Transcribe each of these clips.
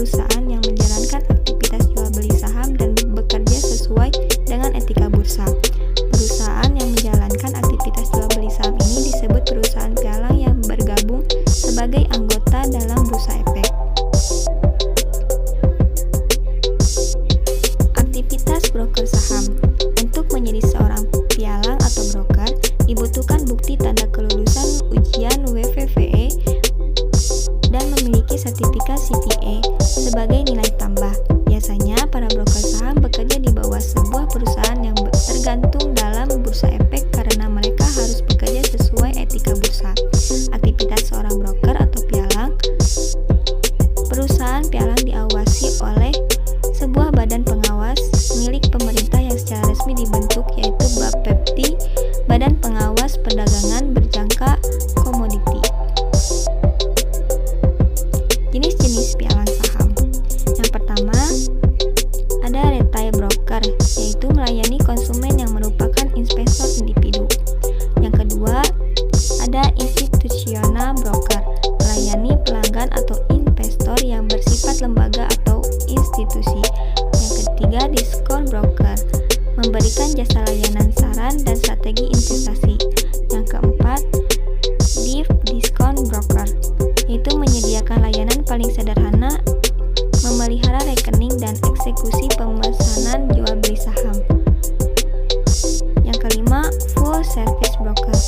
perusahaan yang menjalankan aktivitas jual beli saham dan bekerja sesuai dengan etika bursa. Perusahaan yang menjalankan aktivitas jual beli saham ini disebut perusahaan pialang yang bergabung sebagai anggota dalam bursa efek. Aktivitas broker saham. Untuk menjadi seorang pialang atau broker, dibutuhkan bukti tanda kelulusan ujian WFVE dan memiliki sertifikat CPA sebagai nilai tambah. Biasanya, para broker saham bekerja di bawah sebuah perusahaan yang tergantung dalam bursa efek karena mereka harus bekerja sesuai etika bursa. Aktivitas seorang broker atau pialang. Perusahaan pialang diawasi oleh sebuah badan pengawas milik pemerintah yang secara resmi dibentuk, yaitu Bapepti, Badan Pengawas Perdagangan Berjangka Komoditi. Jenis-jenis pialang saham. Yang pertama, ada retail broker, yaitu melayani konsumen yang merupakan investor individu. Yang kedua, ada institutional broker, melayani pelanggan atau investor yang bersifat lembaga atau institusi. Yang ketiga, discount broker, memberikan jasa layanan saran dan strategi investasi. Yang keempat, deep discount broker, yaitu menyediakan layanan paling sederhana, memelihara rekening dan eksekusi pemesanan jual beli saham. Yang kelima, full service broker,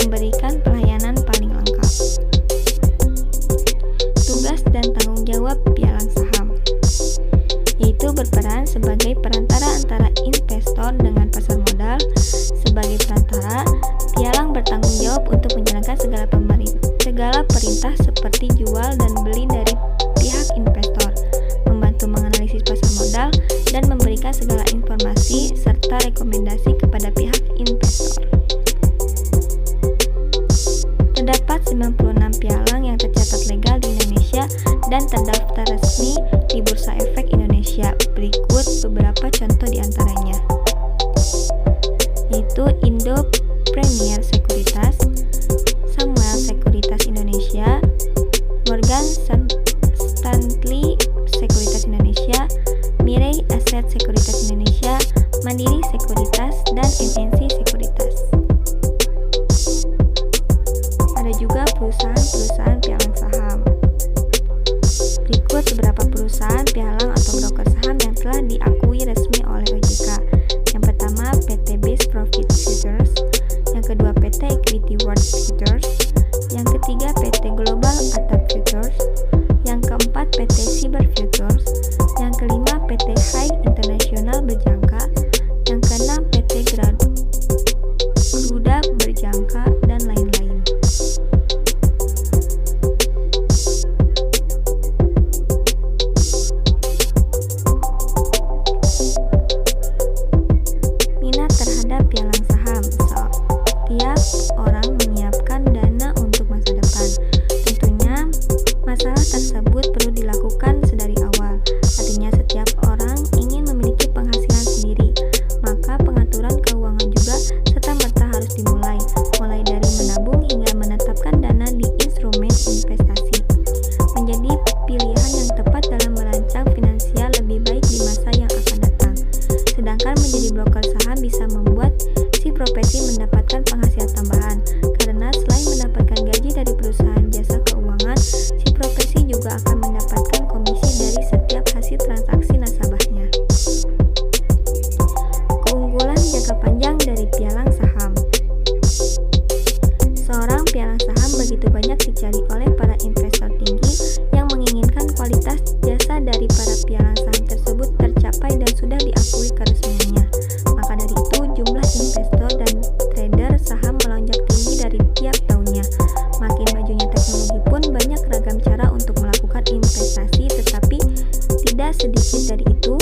memberikan pelayanan paling lengkap. Tugas dan tanggung jawab pialang saham, yaitu berperan sebagai perantara antara investor dengan pasar modal. Sebagai perantara, pialang bertanggung jawab untuk menjalankan segala perintah seperti jual dan beli dari pihak investor, membantu menganalisis pasar modal, dan memberikan segala informasi serta rekomendasi kepada pihak investor. Terdapat 96 pialang yang tercatat legal di Indonesia dan terdaftar resmi di Bursa Efek Indonesia. Berikut beberapa contoh di antaranya, yaitu Indo Premier Sekuritas, Samuel Sekuritas Indonesia, Morgan Stanley Sekuritas Indonesia, Mirai Asset Sekuritas Indonesia, Mandiri Sekuritas, dan MNC Sekuritas. Ada juga perusahaan-perusahaan pialang saham. Berikut beberapa perusahaan pialang atau broker saham yang telah diakui resmi oleh OJK. Yang pertama, PT Base Profit Futures. Yang kedua, PT Equity World Futures. Yang ketiga, PT Global Atap Futures. Yang keempat, PT Cyber Futures. Yang kelima, PT High International Berjangka. Yang keenam, PT Garuda Berjangka, dan lain-lain. Minat terhadap pialang saham. Setiap orang menyiapkan dana untuk masa depan. Tentunya, masalah tersebut perlu dilakukan sedari awal. Artinya, setiap orang ingin memiliki penghasilan sendiri, maka pengaturan keuangan juga serta-merta harus dimulai, mulai dari menabung hingga menetapkan dana di instrumen investasi. Menjadi pilihan yang tepat dalam merancang finansial lebih baik di masa yang akan datang. Sedangkan menjadi broker saham bisa membuat si profesi mendapatkan penghasilan tambahan, karena selain mendapatkan gaji dari perusahaan jasa keuangan, si profesi juga akan mendapatkan komisi dari setiap hasil transaksi nasabahnya. Keunggulan jangka panjang dari pialang saham. Seorang pialang saham begitu banyak dicari oleh para investor tinggi yang menginginkan kualitas jasa dari para pialang saham tersebut tercapai dan sudah diakui keresmiannya. Maka dari itu, jumlah investor dan trader saham melonjak tinggi dari tiap tahunnya. Makin majunya teknologi pun banyak ragam cara untuk melakukan investasi, tetapi tidak sedikit dari itu